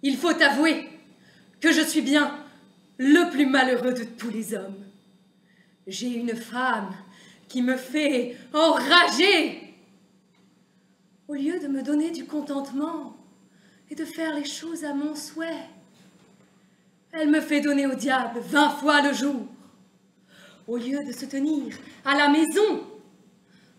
Il faut avouer que je suis bien le plus malheureux de tous les hommes. J'ai une femme qui me fait enrager. Au lieu de me donner du contentement et de faire les choses à mon souhait, elle me fait donner au diable 20 fois le jour. Au lieu de se tenir à la maison,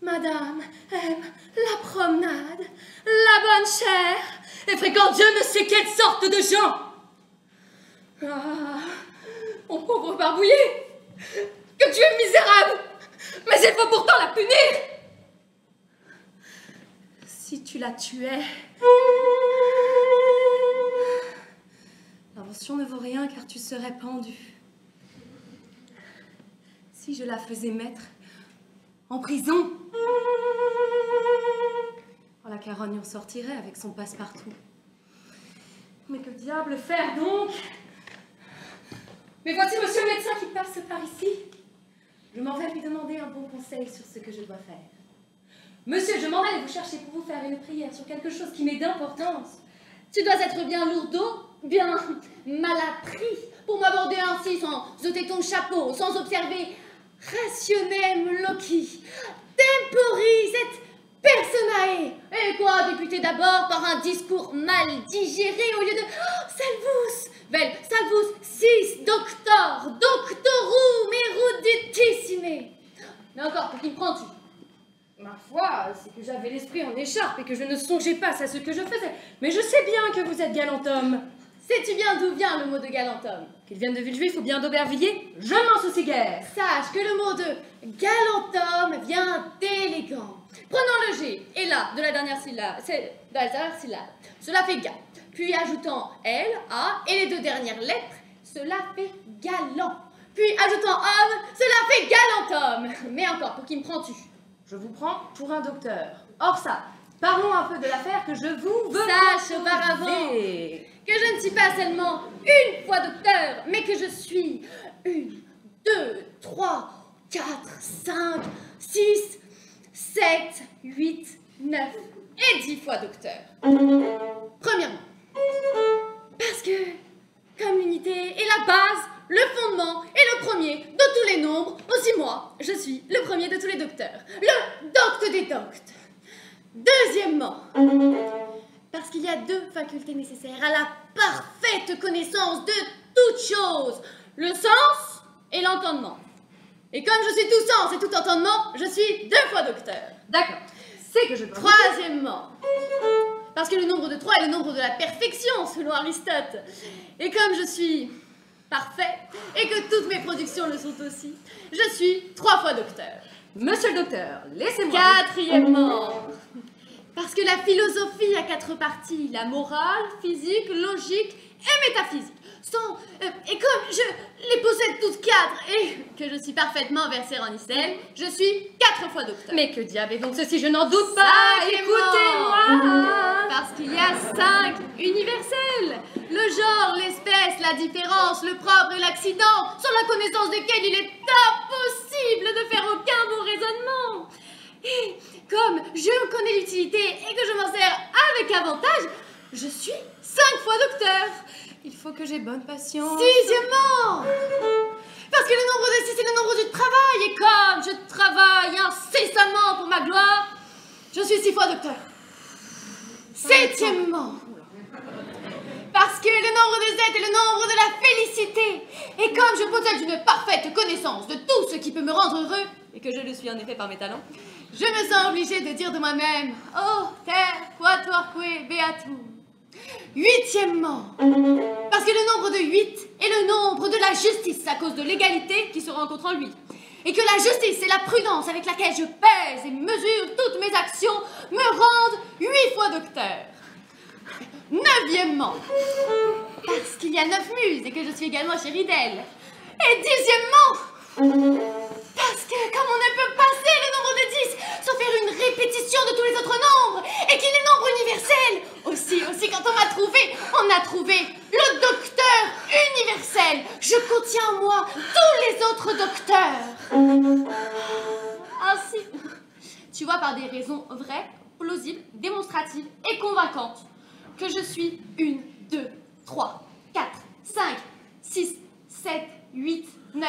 madame aime la promenade, la bonne chère et fréquente Dieu ne sait quelle sorte de gens. Ah, mon pauvre barbouillé, que tu es misérable, mais il faut pourtant la punir. Si tu la tuais, l'invention ne vaut rien car tu serais pendu. Si je la faisais mettre en prison, la carogne en sortirait avec son passe-partout. Mais que diable faire donc? Mais voici monsieur le médecin qui passe par ici. Je m'en vais lui demander un bon conseil sur ce que je dois faire. Monsieur, je m'en vais vous chercher pour vous faire une prière sur quelque chose qui m'est d'importance. Tu dois être bien lourdeau, bien mal appris, pour m'aborder ainsi sans ôter ton chapeau, sans observer rationem loci, tempori et personae. Et quoi, débuter d'abord par un discours mal digéré au lieu de salvus, vel salvus sis doctor, doctorum eruditissime. Mais encore, pour qui me prends-tu? Ma foi, c'est que j'avais l'esprit en écharpe et que je ne songeais pas à ce que je faisais. Mais je sais bien que vous êtes galant homme. Sais-tu bien d'où vient le mot de galant homme? Qu'il vienne de Villejuif ou bien d'Aubervilliers, je m'en soucie guère. Sache que le mot de galant homme vient d'élégant. Prenons le G, et là, de la dernière syllabe, cela fait ga. Puis ajoutant L, A, et les deux dernières lettres, cela fait galant. Puis ajoutant homme, cela fait galant homme. Mais encore, pour qui me prends-tu? Je vous prends pour un docteur. Or ça, parlons un peu de l'affaire que je vous veux. Sache auparavant que je ne suis pas seulement une fois docteur, mais que je suis 1, 2, 3, 4, 5, 6, 7, 8, 9 et 10 fois docteur. Premièrement, parce que, comme l'unité est la base, le fondement est le premier de tous les nombres, aussi moi, je suis le premier de tous les docteurs, le docte des doctes. Deuxièmement, parce qu'il y a deux facultés nécessaires à la parfaite connaissance de toute chose, le sens et l'entendement. Et comme je suis tout sens et tout entendement, je suis 2 fois docteur. D'accord, c'est que je peux. Troisièmement, parce que le nombre de 3 est le nombre de la perfection, selon Aristote. Et comme je suis parfait, et que toutes mes productions le sont aussi, je suis 3 fois docteur. Monsieur le docteur, laissez-moi. Quatrièmement, parce que la philosophie a 4 parties, la morale, physique, logique et métaphysique. Et comme je les possède toutes 4 et que je suis parfaitement versée en icelle, je suis 4 fois docteur. Mais que diable est donc ceci, je n'en doute pas. Écoutez-moi. Parce qu'il y a 5 universels. Le genre, l'espèce, la différence, le propre et l'accident, sans la connaissance desquels il est impossible de faire aucun bon raisonnement. Et comme je connais l'utilité et que je m'en sers avec avantage, je suis 5 fois docteur. Il faut que j'ai bonne patience. Sixièmement, parce que le nombre de 6 est le nombre du travail, et comme je travaille incessamment pour ma gloire, je suis 6 fois docteur. Septièmement, parce que le nombre de Z est le nombre de la félicité, et comme je possède une parfaite connaissance de tout ce qui peut me rendre heureux, et que je le suis en effet par mes talents, je me sens obligée de dire de moi-même, oh, ter, quatuorque, beatum. Huitièmement, parce que le nombre nombre de 8 est le nombre de la justice à cause de l'égalité qui se rencontre en lui. Et que la justice et la prudence avec laquelle je pèse et mesure toutes mes actions me rendent 8 fois docteur. 9e, parce qu'il y a 9 muses et que je suis également chérie d'elle. Et 10e, parce que comme on ne peut passer le nombre de 10 sans faire une répétition de tous les autres nombres, et qu'il est nombre universel, aussi quand on a trouvé le docteur universel. Je contiens en moi tous les autres docteurs. Ainsi, tu vois par des raisons vraies, plausibles, démonstratives et convaincantes que je suis 1, 2, 3, 4, 5, 6, 7, 8, 9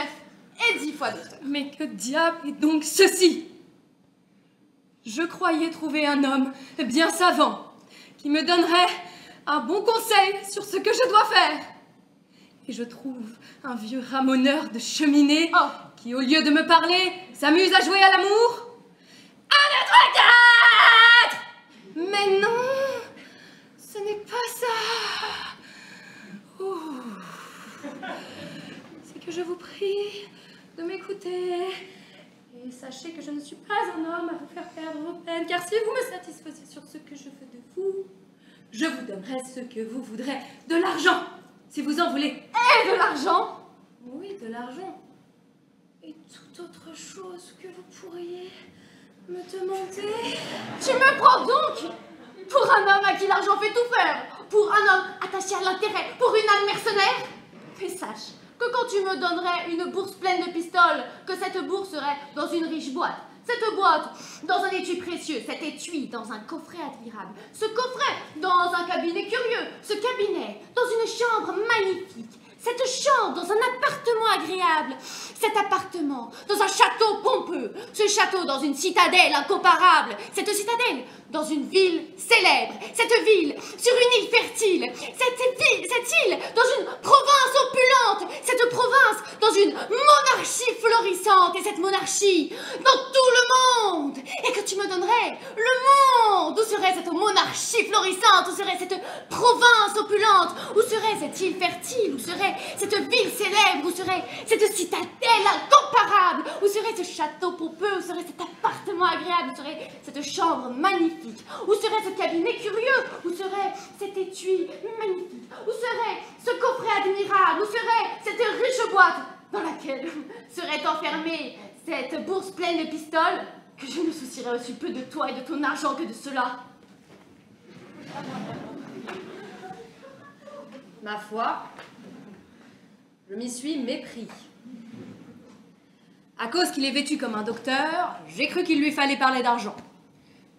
et 10 fois docteur. Mais que diable est donc ceci? Je croyais trouver un homme bien savant qui me donnerait un bon conseil sur ce que je dois faire. Et je trouve un vieux ramoneur de cheminée qui, au lieu de me parler, s'amuse à jouer à l'amour. 1, 2, 3, 4! Mais non, ce n'est pas ça. C'est que je vous prie de m'écouter. Et sachez que je ne suis pas un homme à vous faire perdre vos peines, car si vous me satisfaisiez sur ce que je veux de vous, je vous donnerai ce que vous voudrez, de l'argent, si vous en voulez. Et de l'argent? Oui, de l'argent. Et toute autre chose que vous pourriez me demander. Tu me prends donc pour un homme à qui l'argent fait tout faire, pour un homme attaché à l'intérêt, pour une âme mercenaire? Mais sache que quand tu me donnerais une bourse pleine de pistoles, que cette bourse serait dans une riche boîte, cette boîte dans un étui précieux, cet étui dans un coffret admirable, ce coffret dans un cabinet curieux, ce cabinet dans une chambre magnifique, cette chambre dans un appartement agréable, cet appartement dans un château pompeux, ce château dans une citadelle incomparable, cette citadelle dans une ville célèbre, cette ville sur une île fertile, cette île dans une province opulente, cette province dans une monarchie florissante, et cette monarchie dans tout le monde, et que tu me donnerais le monde. Où serait cette monarchie florissante? Où serait cette province opulente? Où serait cette île fertile? Où serait cette ville célèbre? Où serait cette citadelle incomparable? Où serait ce château pompeux? Où serait cet appartement agréable? Où serait cette chambre magnifique? Où serait ce cabinet curieux? Où serait cet étui magnifique? Où serait ce coffret admirable? Où serait cette riche boîte dans laquelle serait enfermée cette bourse pleine de pistoles? Que je me soucierais aussi peu de toi et de ton argent que de cela. Ma foi, je m'y suis mépris. À cause qu'il est vêtu comme un docteur, j'ai cru qu'il lui fallait parler d'argent.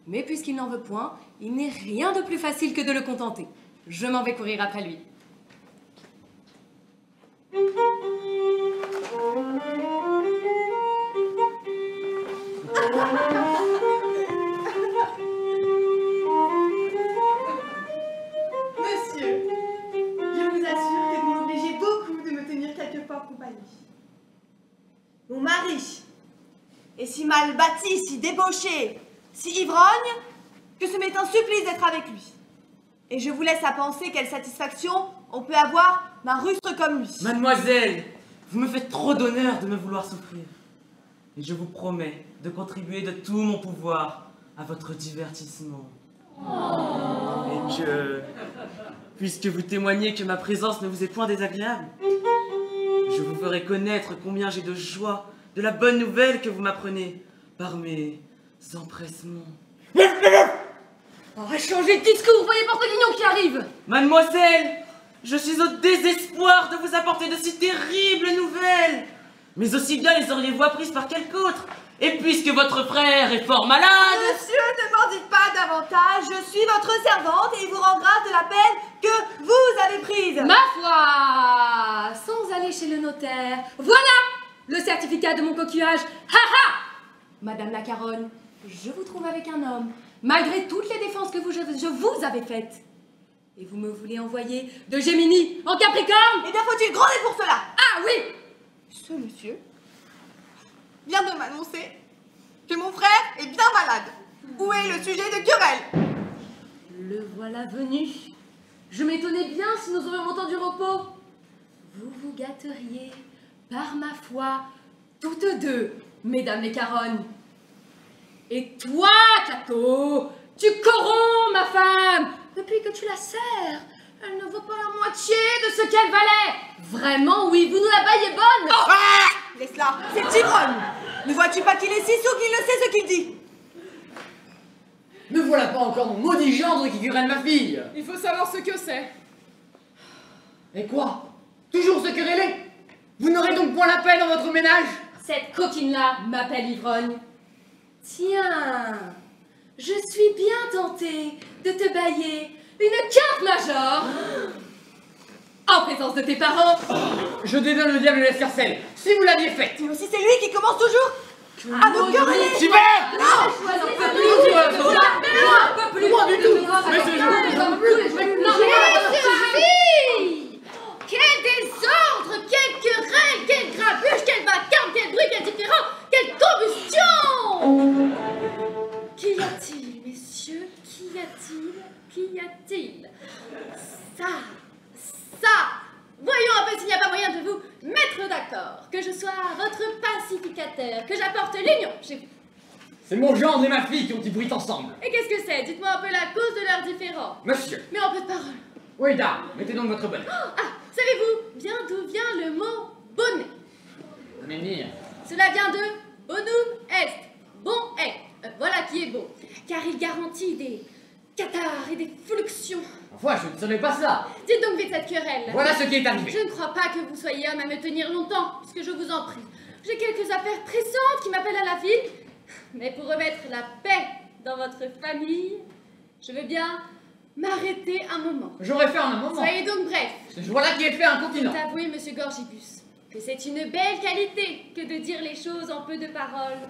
Mais puisqu'il n'en veut point, il n'est rien de plus facile que de le contenter. Je m'en vais courir après lui. Monsieur, je vous assure que vous m'obligez beaucoup de me tenir quelquefois compagnie. Mon mari est si mal bâti, si débauché, si ivrogne, que ce m'est un supplice d'être avec lui. Et je vous laisse à penser quelle satisfaction on peut avoir d'un rustre comme lui. Mademoiselle, vous me faites trop d'honneur de me vouloir souffrir. Et je vous promets de contribuer de tout mon pouvoir à votre divertissement. Et que, puisque vous témoignez que ma présence ne vous est point désagréable, je vous ferai connaître combien j'ai de joie de la bonne nouvelle que vous m'apprenez par mes empressements. Oh, changez de discours, voyez Porte-Guignon qui arrive. Mademoiselle, je suis au désespoir de vous apporter de si terribles nouvelles. Mais aussi bien les auriez-vous apprises par quelque autre. Et puisque votre frère est fort malade... Monsieur, ne m'en dites pas davantage, je suis votre servante et il vous rend grâce de la peine que vous avez prise. Ma foi, sans aller chez le notaire, voilà le certificat de mon coquillage. Ha ha! Madame la Caronne, je vous trouve avec un homme, malgré toutes les défenses que je vous avais faites. Et vous me voulez envoyer de Géminis en Capricorne? Eh bien, faut-il gronder pour cela? Ah oui! Ce monsieur vient de m'annoncer que mon frère est bien malade. Où est le sujet de querelle? Le voilà venu. Je m'étonnais bien si nous aurions autant du repos. vous vous gâteriez, par ma foi, toutes deux, mesdames les Caronnes. Et toi, Cato, tu corromps ma femme. Depuis que tu la sers, elle ne vaut pas la moitié de ce qu'elle valait. Vraiment, oui, vous nous la baillez bonne. Oh ah, laisse-la, c'est ivrogne. Ne vois-tu pas qu'il est si sourd qu'il ne sait ce qu'il dit? Ne voilà pas encore mon maudit gendre qui querelle ma fille. Il faut savoir ce que c'est. Et quoi? Toujours se quereller? Vous n'aurez donc point la paix dans votre ménage? Cette coquine-là m'appelle ivrogne. Tiens, je suis bien tentée de te bailler une quinte major en présence de tes parents. Je dédonne le diable et l'escarcelle, si vous l'aviez faite. Mais aussi c'est lui qui commence toujours à me quereller. Super! Non, Loin du tout. Mais c'est Fille! Quel désordre, quelle querelle, quelle grabuge, quel vacarme, quel bruit, quel différend, quelle combustion! Qu'y a-t-il, messieurs? Qu'y a-t-il? Qu'y a-t-il? Ça! Voyons un peu s'il n'y a pas moyen de vous mettre d'accord, que je sois votre pacificateur, que j'apporte l'union chez vous. C'est mon gendre et ma fille qui ont dit bruit ensemble. Et qu'est-ce que c'est? Dites-moi un peu la cause de leur différend. Monsieur. Mais en peu de parole. Oui, dame, mettez donc votre bonnet. Ah, savez-vous bien d'où vient le mot bonnet? Menhir. Cela vient de bonum est, bon est. Voilà qui est bon, car il garantit des cathars et des fluxions. Enfin, je ne savais pas cela. Dites donc vite cette querelle. Voilà ce qui est arrivé. Je ne crois pas que vous soyez homme à me tenir longtemps, puisque je vous en prie. J'ai quelques affaires pressantes qui m'appellent à la ville, mais pour remettre la paix dans votre famille, je veux bien m'arrêter un moment. J'aurais fait en un moment. Soyez donc bref. Ce jour-là qui est fait un continent. Avouez, monsieur Gorgibus, que c'est une belle qualité que de dire les choses en peu de paroles.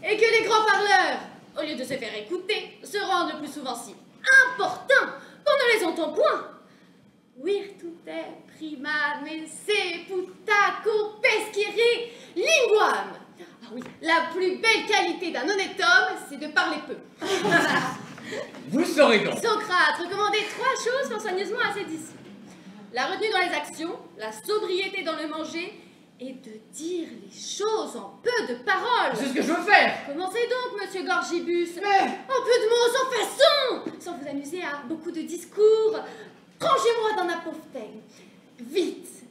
Et que les grands parleurs, au lieu de se faire écouter, se rendent le plus souvent si importants qu'on ne les entend point. Virtute prima messe putaco pesciri linguam. Ah oui, la plus belle qualité d'un honnête homme, c'est de parler peu. Vous saurez donc. Socrate recommandait 3 choses fort soigneusement à ses disciples. La retenue dans les actions, la sobriété dans le manger, et de dire les choses en peu de paroles. C'est ce que je veux faire. Commencez donc, monsieur Gorgibus. Mais... En peu de mots, sans façon, sans vous amuser à beaucoup de discours. Rangez-moi dans ma pauvreté. Vite,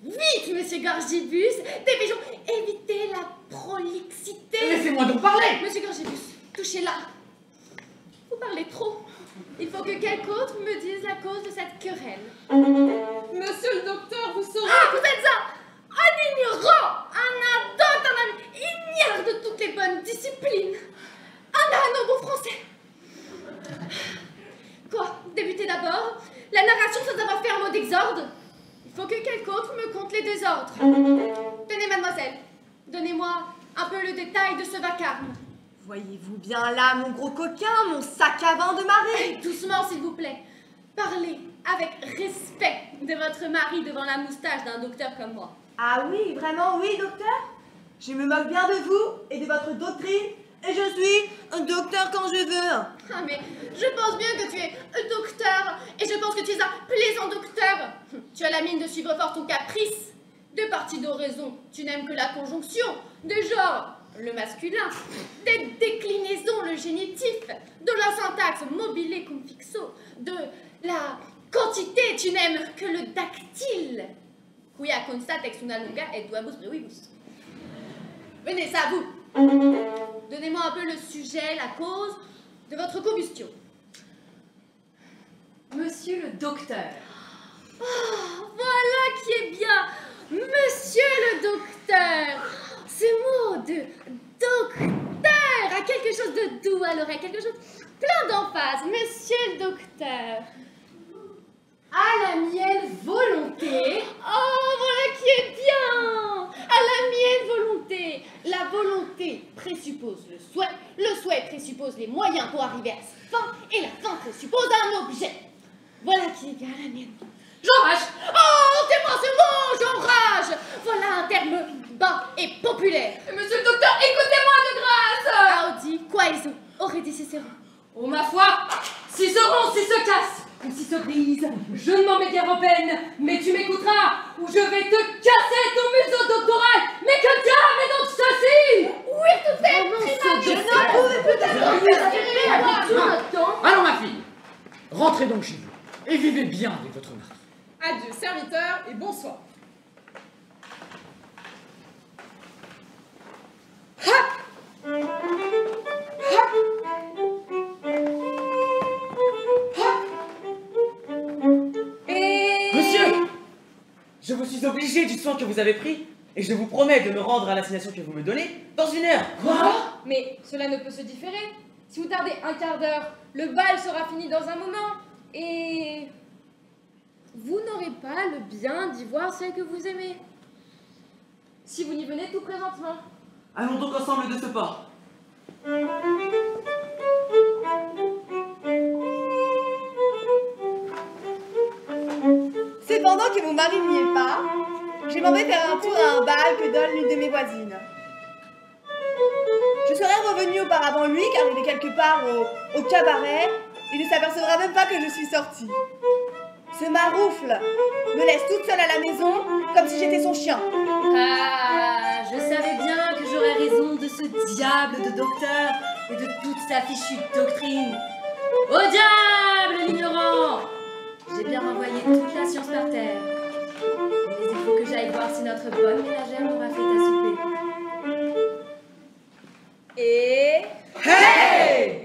vite, monsieur Gorgibus. Dépêchons, évitez la prolixité. Laissez-moi donc parler. Monsieur Gorgibus, touchez-la. Vous parlez trop. Il faut que quelqu'un autre me dise la cause de cette querelle. Monsieur le docteur, vous saurez... Ah, vous êtes un ignorant, un adopte, un ignare de toutes les bonnes disciplines. Un âne au bon français. Quoi? Débutez d'abord la narration sans avoir fait un mot d'exorde. Il faut que quelqu'un autre me conte les désordres. Tenez, mademoiselle, donnez-moi un peu le détail de ce vacarme. Voyez-vous bien là, mon gros coquin, mon sac à vin de marée? Doucement, s'il vous plaît. Parlez avec respect de votre mari devant la moustache d'un docteur comme moi. Ah oui, vraiment oui, docteur? Je me moque bien de vous et de votre doctrine, et je suis un docteur quand je veux. Ah mais je pense bien que tu es un docteur, et je pense que tu es un plaisant docteur. Tu as la mine de suivre fort ton caprice. De partie d'oraison, tu n'aimes que la conjonction, de genre le masculin, des déclinaisons le génitif, de la syntaxe mobile cum fixo, de la quantité, tu n'aimes que le dactyle. Quia constat ex una longa et duabus brevibus. Venez, c'est à vous. Donnez-moi un peu le sujet, la cause de votre combustion. Monsieur le docteur. Oh, voilà qui est bien. Monsieur le docteur. Ce mot de docteur a quelque chose de doux à l'oreille, quelque chose plein d'emphase. Monsieur le docteur. À la mienne volonté. Oh, voilà qui est bien. À la mienne volonté. La volonté présuppose le souhait présuppose les moyens pour arriver à sa fin, et la fin présuppose un objet. Voilà qui est bien à la mienne. J'enrage. Oh, ôtez-moi ce mot, j'enrage. Voilà un terme bas et populaire. Monsieur le docteur, écoutez-moi de grâce. Audi, quaeso, aurait dit Cicéron. Oh ma foi, si se rompt, si se casse, ou si se brise, Je ne m'en mets guère en peine, mais tu m'écouteras, ou je vais te casser ton museau doctoral. Mais que diable est donc ceci? Oui, tout est Je n'en pouvais plus d'attendre. tout notre temps. Allons, ma fille, rentrez donc chez vous et vivez bien avec votre mari. Adieu, serviteur, et bonsoir. Monsieur! Je vous suis obligé du soin que vous avez pris, et je vous promets de me rendre à l'assignation que vous me donnez dans 1 heure. Quoi? Mais cela ne peut se différer. Si vous tardez un quart d'heure, le bal sera fini dans un moment. Et vous n'aurez pas le bien d'y voir celle que vous aimez. Si vous n'y venez tout présentement. Allons donc ensemble de ce pas. Cependant que mon mari n'y est pas, je m'en vais faire un tour à un bal que donne l'une de mes voisines. Je serais revenue auparavant lui car il est quelque part au cabaret. Il ne s'apercevra même pas que je suis sortie. Ce maroufle me laisse toute seule à la maison comme si j'étais son chien. Ah, je savais bien que j'aurais raison de ce diable de docteur et de toute sa fichue doctrine. Au diable, l'ignorant! J'ai bien renvoyé toute la science par terre. Mais il faut que j'aille voir si notre bonne ménagère m'aura fait à souper. Et... Hey!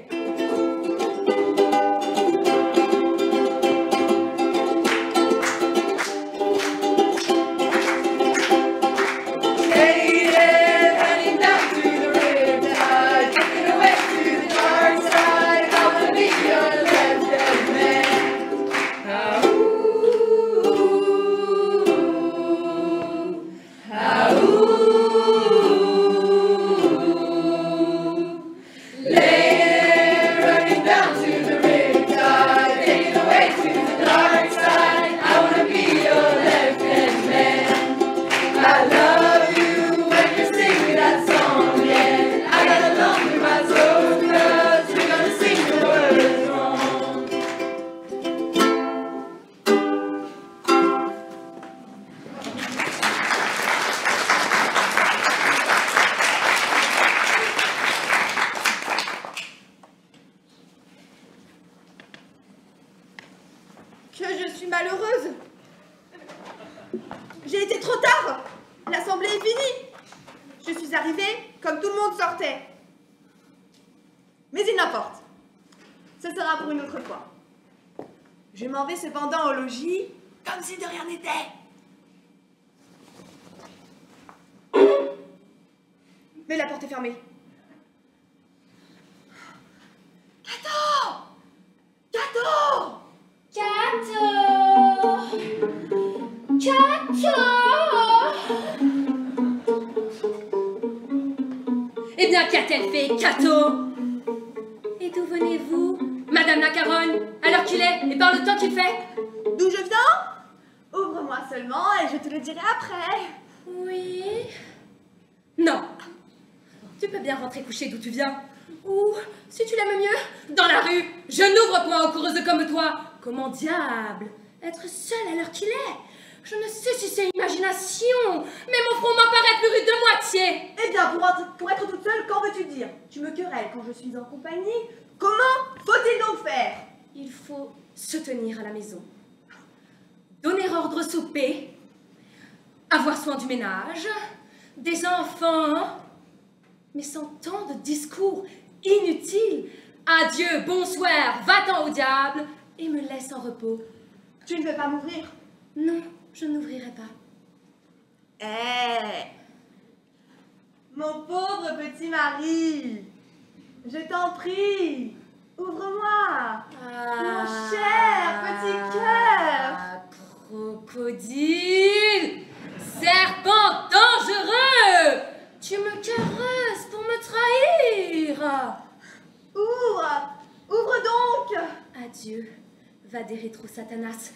que je suis malheureuse. J'ai été trop tard. L'assemblée est finie. Je suis arrivée comme tout le monde sortait. Mais il n'importe. Ce sera pour une autre fois. Je m'en vais cependant au logis comme si de rien n'était. Mais la porte est fermée. Cato! Cato! Cato! Cato! Eh bien, qu'a-t-elle fait, Cato? Et d'où venez-vous, Madame la Caronne, à l'heure qu'il est et par le temps qu'il fait? D'où je viens? Ouvre-moi seulement et je te le dirai après. Oui. Non. Tu peux bien rentrer coucher d'où tu viens. Ou, si tu l'aimes mieux, dans la rue. Je n'ouvre point aux coureuses comme toi. Comment diable être seule à l'heure qu'il est? Je ne sais si c'est imagination, mais mon front m'apparaît plus rude de moitié. Eh bien, pour être toute seule, qu'en veux-tu dire? Tu me querelles quand je suis en compagnie. Comment faut-il donc faire? Il faut se tenir à la maison, donner ordre au souper, avoir soin du ménage, des enfants, mais sans tant de discours inutiles. Adieu, bonsoir, va-t'en au diable et me laisse en repos. Tu ne veux pas m'ouvrir? Non, je n'ouvrirai pas. Eh, mon pauvre petit mari, je t'en prie, ouvre-moi. Mon cher petit cœur. Crocodile, serpent dangereux, tu me caresses pour me trahir. Ouvre, ouvre donc. Adieu, va des rétro Satanas.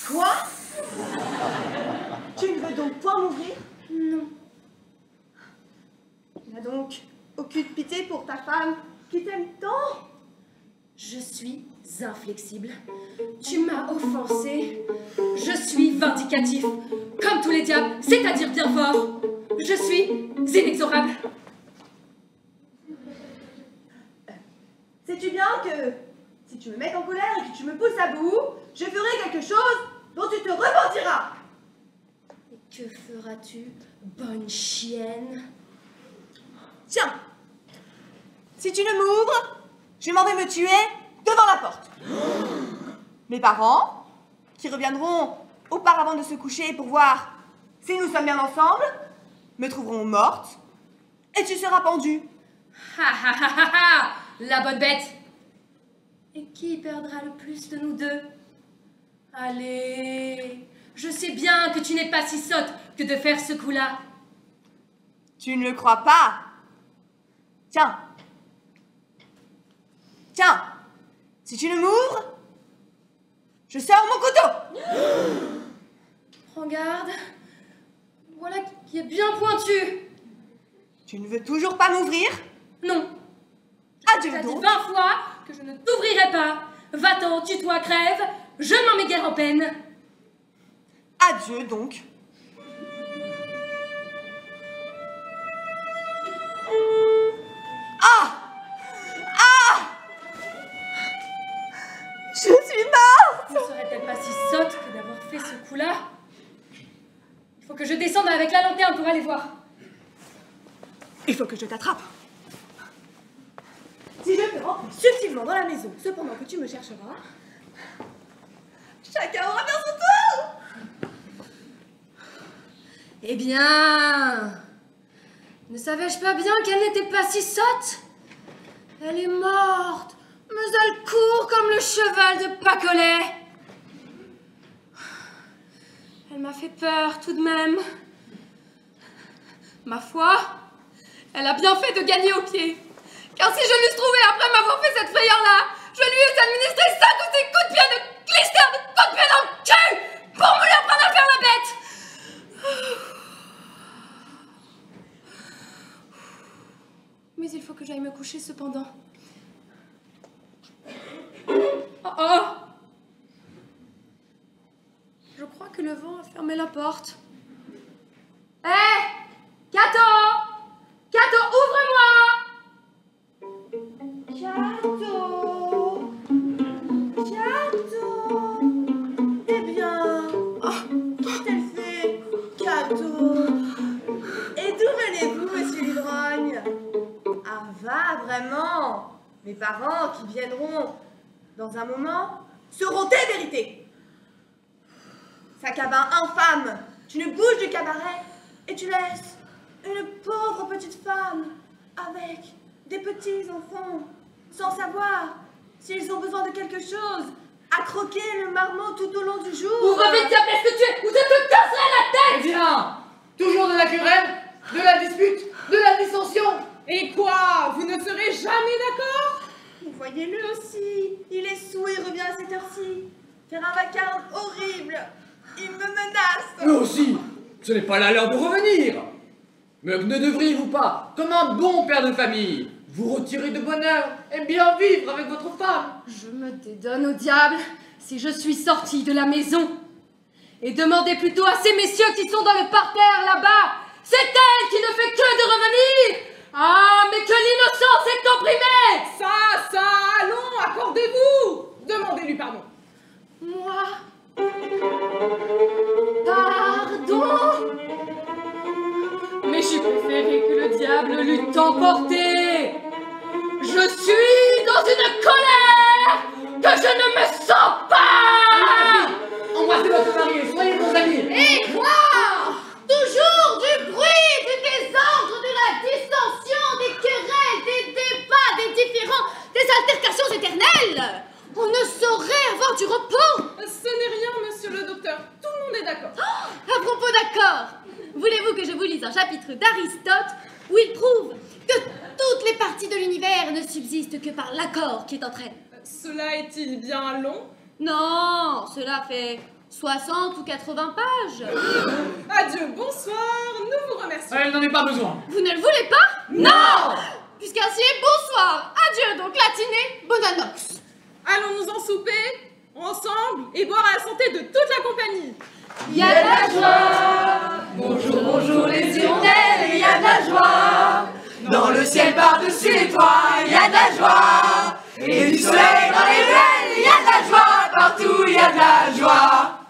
Quoi? Tu ne veux donc point m'ouvrir? Non. Tu n'as donc aucune pitié pour ta femme qui t'aime tant? Je suis inflexible. Tu m'as offensé. Je suis vindicatif, comme tous les diables, c'est-à-dire bien fort. Je suis inexorable. Sais-tu bien que si tu me mets en colère et que tu me pousses à bout, je ferai quelque chose dont tu te repentiras. Et que feras-tu, bonne chienne? Tiens, si tu ne m'ouvres, je m'en vais me tuer devant la porte. Mes parents, qui reviendront auparavant de se coucher pour voir si nous sommes bien ensemble, me trouveront morte et tu seras pendue. Ha ha ha ha ha! La bonne bête! Et qui perdra le plus de nous deux? Allez, je sais bien que tu n'es pas si sotte que de faire ce coup-là. Tu ne le crois pas? Tiens. Tiens, si tu ne m'ouvres, je sors mon couteau. Prends garde. Voilà qui est bien pointu. Tu ne veux toujours pas m'ouvrir? Non. Adieu T'as dit donc. 20 fois que je ne t'ouvrirai pas. Va-t'en, tue-toi, crève. Je m'en mets guère en peine. Adieu donc. Ah! Ah! Je suis morte! Ne serait-elle pas si sotte que d'avoir fait ce coup-là? Il faut que je descende avec la lanterne pour aller voir. Il faut que je t'attrape. Si je te rentre subtilement dans la maison, cependant que tu me chercheras, chacun aura bien son tour. Eh bien, ne savais-je pas bien qu'elle n'était pas si sotte? Elle est morte, mais elle court comme le cheval de Pacolet. Elle m'a fait peur tout de même. Ma foi, elle a bien fait de gagner au pied. Car si je l'eusse trouvée après m'avoir fait cette frayeur-là, je lui eusse administré 5 ou 6 coups de pied de clister, de coups de pied dans le cul pour me lui apprendre à faire la bête. Mais il faut que j'aille me coucher cependant. Oh oh! Je crois que le vent a fermé la porte. Hé! Cato! Cato, ouvre-moi! Cato! Cato! Eh bien, qu'est-ce qu'elle fait, Cato? Et d'où venez-vous, monsieur l'ivrogne? Ah, va, vraiment! Mes parents, qui viendront dans un moment, seront tes vérités! Sacabin infâme, tu ne bouges du cabaret et tu laisses une pauvre petite femme avec des petits enfants, sans savoir s'ils ont besoin de quelque chose, à croquer le marmot tout au long du jour. Ouvre vite, diable, est-ce que tu es, ou je te casserai la tête! Eh bien, toujours de la querelle, de la dispute, de la dissension. Et quoi? Vous ne serez jamais d'accord? Voyez-le aussi, il est saoul et revient à cette heure-ci. Faire un vacarme horrible, il me menace. Nous aussi, ce n'est pas là l'heure de revenir. Mais ne devriez-vous pas, comme un bon père de famille, vous retirer de bonne heure et bien vivre avec votre femme? Je me dédonne au diable si je suis sortie de la maison. Et demandez plutôt à ces messieurs qui sont dans le parterre là-bas. C'est elle qui ne fait que de revenir. Ah, mais que l'innocence est opprimée! Ça, allons, accordez-vous! Demandez-lui pardon. Moi? Pardon? Mais j'ai préféré que le diable l'eût emporté. Je suis dans une colère que je ne me sens pas! Embrassez votre mari et soyez bons amis. Et quoi? Toujours du bruit, du désordre, de la dissension, des querelles, des débats, des différends, des altercations éternelles. On ne saurait avoir du repos. Ce n'est rien, monsieur le docteur. Tout le monde est d'accord. À propos d'accord, voulez-vous que je vous lise un chapitre d'Aristote où il prouve que toutes les parties de l'univers ne subsistent que par l'accord qui est entre elles? Cela est-il bien long? Non, cela fait 60 ou 80 pages. Adieu, bonsoir, nous vous remercions. Elle n'en est pas besoin. Vous ne le voulez pas? Non! Puisqu'ainsi est bonsoir, adieu donc latiné, bonanox. Allons-nous en souper, ensemble, et boire à la santé de toute la compagnie. Il y a de la joie. Bonjour, bonjour les hirondelles, il y a de la joie. Dans le ciel par-dessus les toits, il y a de la joie. Et du soleil dans les ruelles, il y a de la joie. Partout, il y a de la joie.